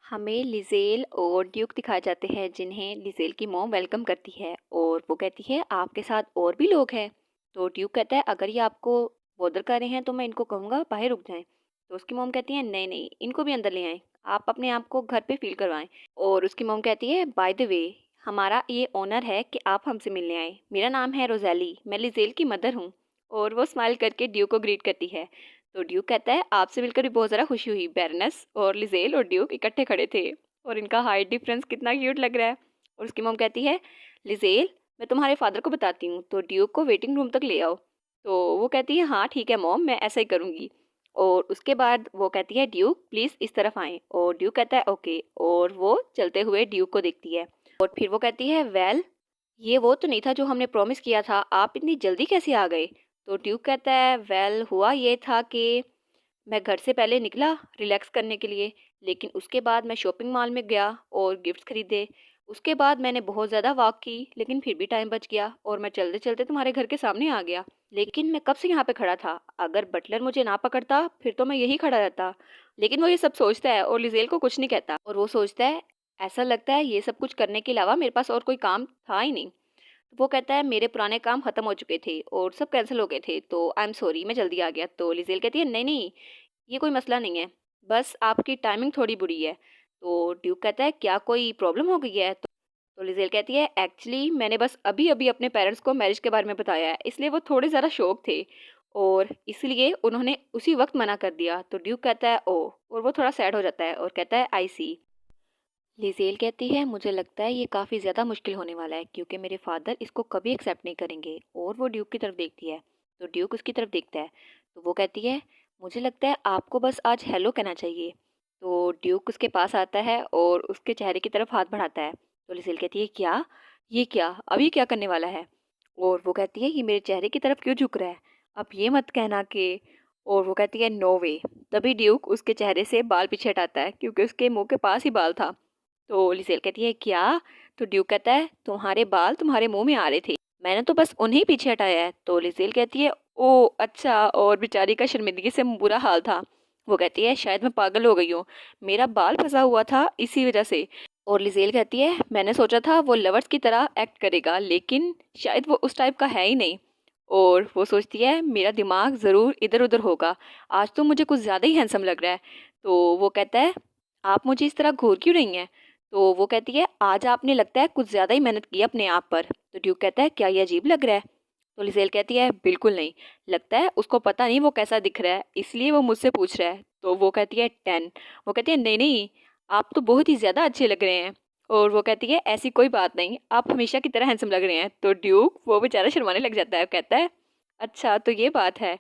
हमें लिजेल और ड्यूक दिखाए जाते हैं जिन्हें लिजेल की मॉम वेलकम करती है और वो कहती है आपके साथ और भी लोग हैं। तो ड्यूक कहता है अगर ये आपको बॉदर कर रहे हैं तो मैं इनको कहूँगा बाहर रुक जाएं। तो उसकी मॉम कहती है नहीं नहीं इनको भी अंदर ले आएं, आप अपने आप को घर पे फील करवाएं। और उसकी मॉम कहती है बाय द वे हमारा ये ऑनर है कि आप हमसे मिलने आए, मेरा नाम है रोज़ेली, मैं लिजेल की मदर हूँ। और वो स्माइल करके ड्यूक को ग्रीट करती है। तो ड्यूक कहता है आपसे मिलकर भी बहुत ज़्यादा खुशी हुई बैरनेस। और लिजेल और ड्यूक इकट्ठे खड़े थे और इनका हाइट डिफरेंस कितना क्यूट लग रहा है। और उसकी मॉम कहती है लिजेल मैं तुम्हारे फादर को बताती हूँ तो ड्यूक को वेटिंग रूम तक ले आओ। तो वो कहती है हाँ ठीक है मॉम मैं ऐसा ही करूँगी। और उसके बाद वो कहती है ड्यूक प्लीज़ इस तरफ आएँ, और ड्यूक कहता है ओके, और वो चलते हुए ड्यूक को देखती है। और फिर वो कहती है वेल ये वो तो नहीं था जो हमने प्रॉमिस किया था, आप इतनी जल्दी कैसे आ गए। तो ड्यूक कहता है वेल हुआ ये था कि मैं घर से पहले निकला रिलैक्स करने के लिए, लेकिन उसके बाद मैं शॉपिंग मॉल में गया और गिफ्ट्स खरीदे। उसके बाद मैंने बहुत ज़्यादा वॉक की लेकिन फिर भी टाइम बच गया और मैं चलते चलते तुम्हारे घर के सामने आ गया। लेकिन मैं कब से यहाँ पे खड़ा था, अगर बटलर मुझे ना पकड़ता फिर तो मैं यही खड़ा रहता। लेकिन वो ये सब सोचता है और लिजेल को कुछ नहीं कहता और वो सोचता है ऐसा लगता है ये सब कुछ करने के अलावा मेरे पास और कोई काम था ही नहीं। वो कहता है मेरे पुराने काम खत्म हो चुके थे और सब कैंसिल हो गए थे तो आई एम सॉरी मैं जल्दी आ गया। तो लिजेल कहती है नहीं नहीं ये कोई मसला नहीं है, बस आपकी टाइमिंग थोड़ी बुरी है। तो ड्यूक कहता है क्या कोई प्रॉब्लम हो गई है। तो लिजेल कहती है एक्चुअली मैंने बस अभी अभी अपने पेरेंट्स को मैरिज के बारे में बताया है, इसलिए वो थोड़े ज़्यादा शौक थे और इसलिए उन्होंने उसी वक्त मना कर दिया। तो ड्यूक कहता है ओ, और वो थोड़ा सैड हो जाता है और कहता है आई सी। लिजेल कहती है मुझे लगता है ये काफ़ी ज़्यादा मुश्किल होने वाला है क्योंकि मेरे फादर इसको कभी एक्सेप्ट नहीं करेंगे। और वो ड्यूक की तरफ देखती है तो ड्यूक उसकी तरफ देखता है। तो वो कहती है मुझे लगता है आपको बस आज हेलो कहना चाहिए। तो ड्यूक उसके पास आता है और उसके चेहरे की तरफ हाथ बढ़ाता है। तो लिजेल कहती है क्या, ये क्या, अब ये क्या करने वाला है। और वो कहती है ये मेरे चेहरे की तरफ क्यों झुक रहा है, अब ये मत कहना कि। और वो कहती है नो वे। तभी ड्यूक उसके चेहरे से बाल पीछे हटाता है क्योंकि उसके मुंह के पास ही बाल था। तो लिसेल कहती है क्या। तो ड्यूक कहता है तुम्हारे बाल तुम्हारे मुंह में आ रहे थे, मैंने तो बस उन्हें पीछे हटाया है। तो लिसेल कहती है ओ अच्छा, और बेचारी का शर्मिंदगी से बुरा हाल था। वो कहती है शायद मैं पागल हो गई हूँ, मेरा बाल फंसा हुआ था इसी वजह से। और लिजेल कहती है मैंने सोचा था वो लवर्स की तरह एक्ट करेगा लेकिन शायद वो उस टाइप का है ही नहीं। और वो सोचती है मेरा दिमाग ज़रूर इधर उधर होगा, आज तो मुझे कुछ ज़्यादा ही हैंडसम लग रहा है। तो वो कहता है आप मुझे इस तरह घूर क्यों रही हैं। तो वो कहती है आज आपने लगता है कुछ ज़्यादा ही मेहनत की अपने आप पर। तो ड्यूक कहता है क्या ये अजीब लग रहा है। तो लिजेल कहती है बिल्कुल नहीं, लगता है उसको पता नहीं वो कैसा दिख रहा है इसलिए वो मुझसे पूछ रहा है। तो वो कहती है 10। वो कहती है नहीं नहीं आप तो बहुत ही ज़्यादा अच्छे लग रहे हैं। और वो कहती है ऐसी कोई बात नहीं, आप हमेशा की तरह हैंडसम लग रहे हैं। तो ड्यूक वो बेचारा शर्माने लग जाता है, कहता है अच्छा तो ये बात है।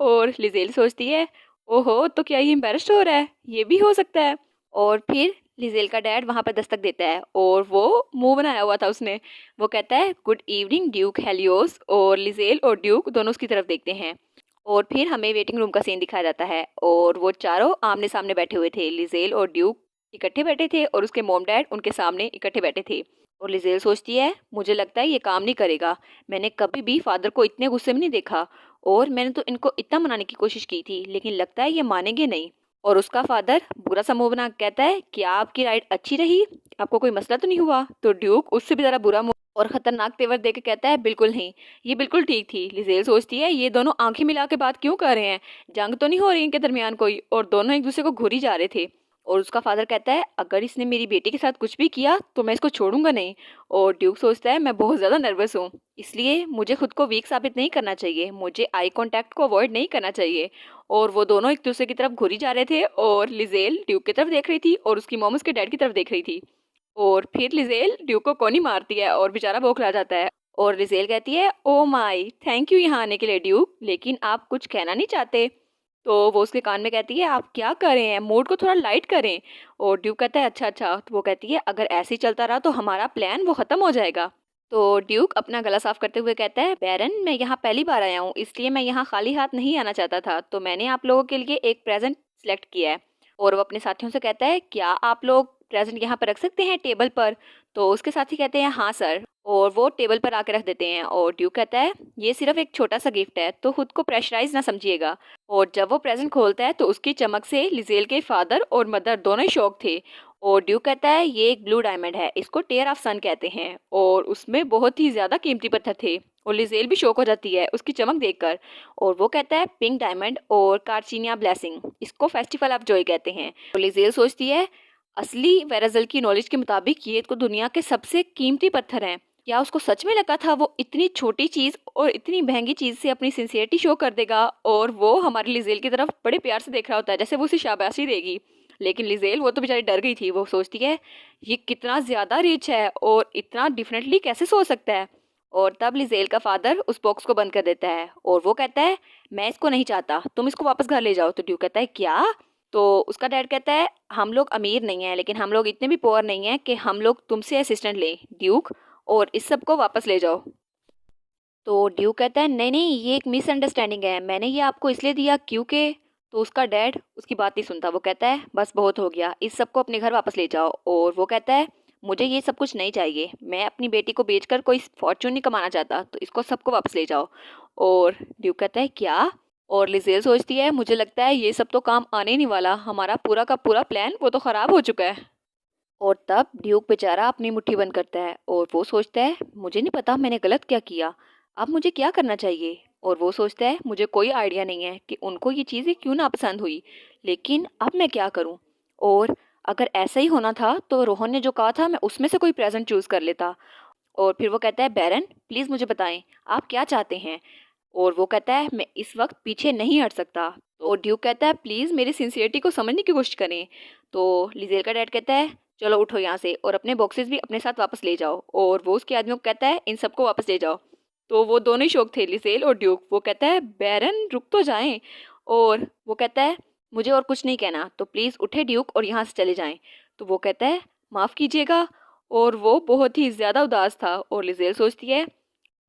और लिजेल सोचती है ओहो तो क्या ये एम्बेरस्ड हो रहा है, ये भी हो सकता है। और फिर लिजेल का डैड वहाँ पर दस्तक देता है और वो मुंह बनाया हुआ था उसने। वो कहता है गुड इवनिंग ड्यूक हेलियोस। और लिजेल और ड्यूक दोनों उसकी तरफ देखते हैं। और फिर हमें वेटिंग रूम का सीन दिखाया जाता है और वो चारों आमने सामने बैठे हुए थे। लिजेल और ड्यूक इकट्ठे बैठे थे और उसके मॉम डैड उनके सामने इकट्ठे बैठे थे। और लिजेल सोचती है मुझे लगता है ये काम नहीं करेगा, मैंने कभी भी फादर को इतने गुस्से में नहीं देखा और मैंने तो इनको इतना मनाने की कोशिश की थी लेकिन लगता है ये मानेंगे नहीं। और उसका फादर बुरा सा मुंह बना के कहता है क्या आपकी राइड अच्छी रही, आपको कोई मसला तो नहीं हुआ। तो ड्यूक उससे भी ज़रा बुरा मुंह और खतरनाक तेवर दे के कहता है बिल्कुल नहीं, ये बिल्कुल ठीक थी। लिजेल सोचती है ये दोनों आंखें मिला के बात क्यों कर रहे हैं, जंग तो नहीं हो रही इनके दरमियान कोई, और दोनों एक दूसरे को घूरी जा रहे थे। और उसका फादर कहता है अगर इसने मेरी बेटी के साथ कुछ भी किया तो मैं इसको छोड़ूंगा नहीं। और ड्यूक सोचता है मैं बहुत ज़्यादा नर्वस हूँ इसलिए मुझे खुद को वीक साबित नहीं करना चाहिए, मुझे आई कांटेक्ट को अवॉइड नहीं करना चाहिए। और वो दोनों एक दूसरे की तरफ घुरी जा रहे थे और लिजेल ड्यूक की तरफ देख रही थी और उसकी मॉम उसके डैड की तरफ देख रही थी। और फिर लिजेल ड्यूक को कोनी मारती है और बेचारा बौखला जाता है। और लिजेल कहती है ओ माई थैंक यू यहाँ आने के लिए ड्यूक, लेकिन आप कुछ कहना नहीं चाहते। तो वो उसके कान में कहती है आप क्या कर रहे हैं, मूड को थोड़ा लाइट करें। और ड्यूक कहता है अच्छा अच्छा। तो वो कहती है अगर ऐसे ही चलता रहा तो हमारा प्लान वो ख़त्म हो जाएगा। तो ड्यूक अपना गला साफ करते हुए कहता है बैरन मैं यहाँ पहली बार आया हूँ इसलिए मैं यहाँ खाली हाथ नहीं आना चाहता था, तो मैंने आप लोगों के लिए एक प्रेजेंट सेलेक्ट किया है। और वो अपने साथियों से कहता है क्या आप लोग प्रेजेंट यहाँ पर रख सकते हैं टेबल पर। तो उसके साथी कहते हैं हाँ सर, और वो टेबल पर आके रख देते हैं। और ड्यूक कहता है ये सिर्फ एक छोटा सा गिफ्ट है तो खुद को प्रेशराइज ना समझिएगा। और जब वो प्रेजेंट खोलता है तो उसकी चमक से लिजेल के फादर और मदर दोनों ही शॉक थे और ड्यूक कहता है ये एक ब्लू डायमंड है, इसको टेयर ऑफ सन कहते हैं और उसमें बहुत ही ज़्यादा कीमती पत्थर थे। और लिजेल भी शौक हो जाती है उसकी चमक देखकर और वो कहता है पिंक डायमंड और कार्चिनिया ब्लेसिंग, इसको फेस्टिवल ऑफ जॉय कहते हैं। और लिजेल सोचती है असली वेराजल की नॉलेज के मुताबिक ये तो दुनिया के सबसे कीमती पत्थर हैं। क्या उसको सच में लगा था वो इतनी छोटी चीज़ और इतनी महंगी चीज़ से अपनी सिंसियरिटी शो कर देगा? और वो हमारी लिजेल की तरफ बड़े प्यार से देख रहा होता है जैसे वो उसे शाबाशी देगी। लेकिन लिजेल वो तो बेचारी डर गई थी। वो सोचती है ये कितना ज़्यादा रिच है और इतना डिफरेंटली कैसे सोच सकता है। और तब लिजेल का फादर उस बॉक्स को बंद कर देता है और वो कहता है मैं इसको नहीं चाहता, तुम इसको वापस घर ले जाओ। तो ड्यूक कहता है क्या? तो उसका डैड कहता है हम लोग अमीर नहीं हैं लेकिन हम लोग इतने भी पुअर नहीं हैं कि हम लोग तुमसे असिस्टेंट लें ड्यूक, और इस सब को वापस ले जाओ। तो ड्यूक कहता है नहीं नहीं ये एक मिसअंडरस्टैंडिंग है, मैंने ये आपको इसलिए दिया क्योंकि। तो उसका डैड उसकी बात नहीं सुनता। वो कहता है बस बहुत हो गया, इस सब को अपने घर वापस ले जाओ। और वो कहता है मुझे ये सब कुछ नहीं चाहिए, मैं अपनी बेटी को बेचकर कोई फॉर्च्यून नहीं कमाना चाहता, तो इसको सबको वापस ले जाओ। और ड्यूक कहता है क्या? और लिजेल सोचती है मुझे लगता है ये सब तो काम आने ही नहीं वाला, हमारा पूरा का पूरा प्लान वो तो ख़राब हो चुका है। और तब ड्यूक बेचारा अपनी मुट्ठी बंद करता है और वो सोचता है मुझे नहीं पता मैंने गलत क्या किया, अब मुझे क्या करना चाहिए। और वो सोचता है मुझे कोई आइडिया नहीं है कि उनको ये चीज़ें क्यों ना पसंद हुई, लेकिन अब मैं क्या करूं। और अगर ऐसा ही होना था तो रोहन ने जो कहा था मैं उसमें से कोई प्रेजेंट चूज़ कर लेता। और फिर वो कहता है बैरन प्लीज़ मुझे बताएं आप क्या चाहते हैं। और वो कहता है मैं इस वक्त पीछे नहीं हट सकता। तो ड्यूक कहता है प्लीज़ मेरी सिंसियरिटी को समझने की कोशिश करें। तो लिजेल का डैड कहता है चलो उठो यहाँ से और अपने बॉक्सेस भी अपने साथ वापस ले जाओ। और वो उसके आदमियों को कहता है इन सबको वापस ले जाओ। तो वो दोनों ही शौक थे लिजेल और ड्यूक। वो कहता है बैरन रुक तो जाएं। और वो कहता है मुझे और कुछ नहीं कहना, तो प्लीज़ उठे ड्यूक और यहाँ से चले जाएं। तो वो कहता है माफ़ कीजिएगा। और वो बहुत ही ज़्यादा उदास था। और लिजेल सोचती है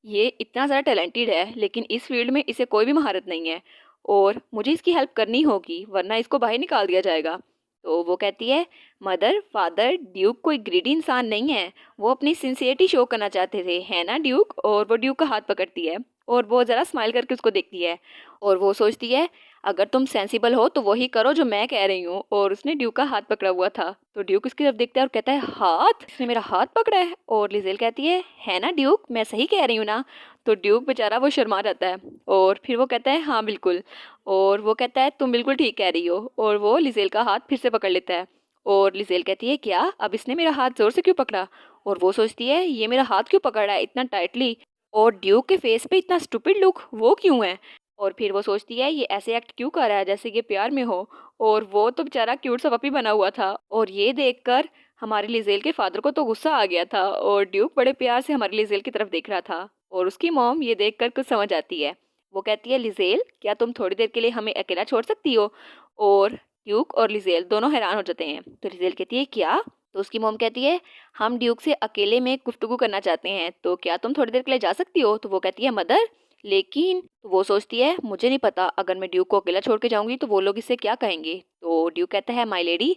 ये इतना ज़्यादा टैलेंटेड है लेकिन इस फील्ड में इसे कोई भी महारत नहीं है और मुझे इसकी हेल्प करनी होगी वरना इसको बाहर निकाल दिया जाएगा। तो वो कहती है मदर फादर ड्यूक कोई ग्रीडी इंसान नहीं है, वो अपनी सिंसियरिटी शो करना चाहते थे है ना ड्यूक। और वो ड्यूक का हाथ पकड़ती है और वो ज़रा स्माइल करके उसको देखती है और वो सोचती है अगर तुम सेंसिबल हो तो वही करो जो मैं कह रही हूँ। और उसने ड्यूक का हाथ पकड़ा हुआ था। तो ड्यूक उसकी तरफ देखता है और कहता है हाथ, इसने मेरा हाथ पकड़ा है। और लिजेल कहती है ना ड्यूक मैं सही कह रही हूँ ना। तो ड्यूक बेचारा वो शर्मा जाता है और फिर वो कहता है हाँ बिल्कुल। और वो कहता है तुम बिल्कुल ठीक कह रही हो। और वो लिजेल का हाथ फिर से पकड़ लेता है। और लिजेल कहती है क्या अब इसने मेरा हाथ ज़ोर से क्यों पकड़ा। और वो सोचती है ये मेरा हाथ क्यों पकड़ रहा है इतना टाइटली, और ड्यूक के फेस पे इतना स्टूपिड लुक वो क्यों है। और फिर वो सोचती है ये ऐसे एक्ट क्यों कर रहा है जैसे कि प्यार में हो। और वो तो बेचारा क्यूट सा पपी बना हुआ था। और ये देखकर हमारी लिजेल के फादर को तो गुस्सा आ गया था और ड्यूक बड़े प्यार से हमारी लिजेल की तरफ देख रहा था। और उसकी मॉम ये देखकर कुछ समझ आती है। वो कहती है लिजेल क्या तुम थोड़ी देर के लिए हमें अकेला छोड़ सकती हो। और ड्यूक और लिजेल दोनों हैरान हो जाते हैं। तो लिजेल कहती है क्या। तो उसकी मॉम कहती है हम ड्यूक से अकेले में गुफ्तगू करना चाहते हैं, तो क्या तुम थोड़ी देर के लिए जा सकती हो। तो वो कहती है मदर लेकिन। तो वो सोचती है मुझे नहीं पता अगर मैं ड्यूक को अकेला छोड़ के जाऊंगी तो वो लोग इससे क्या कहेंगे। तो ड्यूक कहता है माय लेडी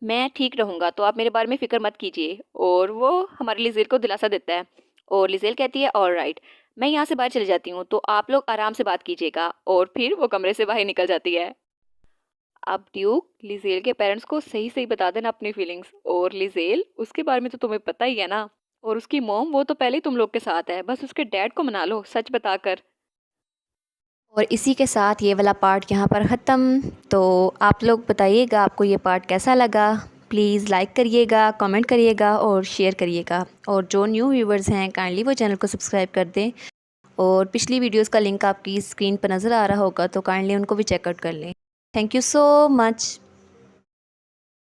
मैं ठीक रहूंगा, तो आप मेरे बारे में फ़िक्र मत कीजिए। और वो हमारी लिजेल को दिलासा देता है। और लिजेल कहती है ऑल राइट मैं यहाँ से बाहर चली जाती हूँ, तो आप लोग आराम से बात कीजिएगा। और फिर वो कमरे से बाहर निकल जाती है। अब ड्यूक लिजेल के पेरेंट्स को सही सही बता देना अपनी फीलिंग्स। और लिजेल उसके बारे में तो तुम्हें पता ही है ना। और उसकी मॉम वो तो पहले ही तुम लोग के साथ है, बस उसके डैड को मना लो सच बताकर। और इसी के साथ ये वाला पार्ट यहाँ पर ख़त्म। तो आप लोग बताइएगा आपको ये पार्ट कैसा लगा। प्लीज़ लाइक करिएगा, कमेंट करिएगा और शेयर करिएगा। और जो न्यू व्यूवर्स हैं काइंडली वो चैनल को सब्सक्राइब कर दें। और पिछली वीडियोस का लिंक आपकी स्क्रीन पर नज़र आ रहा होगा, तो काइंडली उनको भी चेकआउट कर लें। Thank you so much.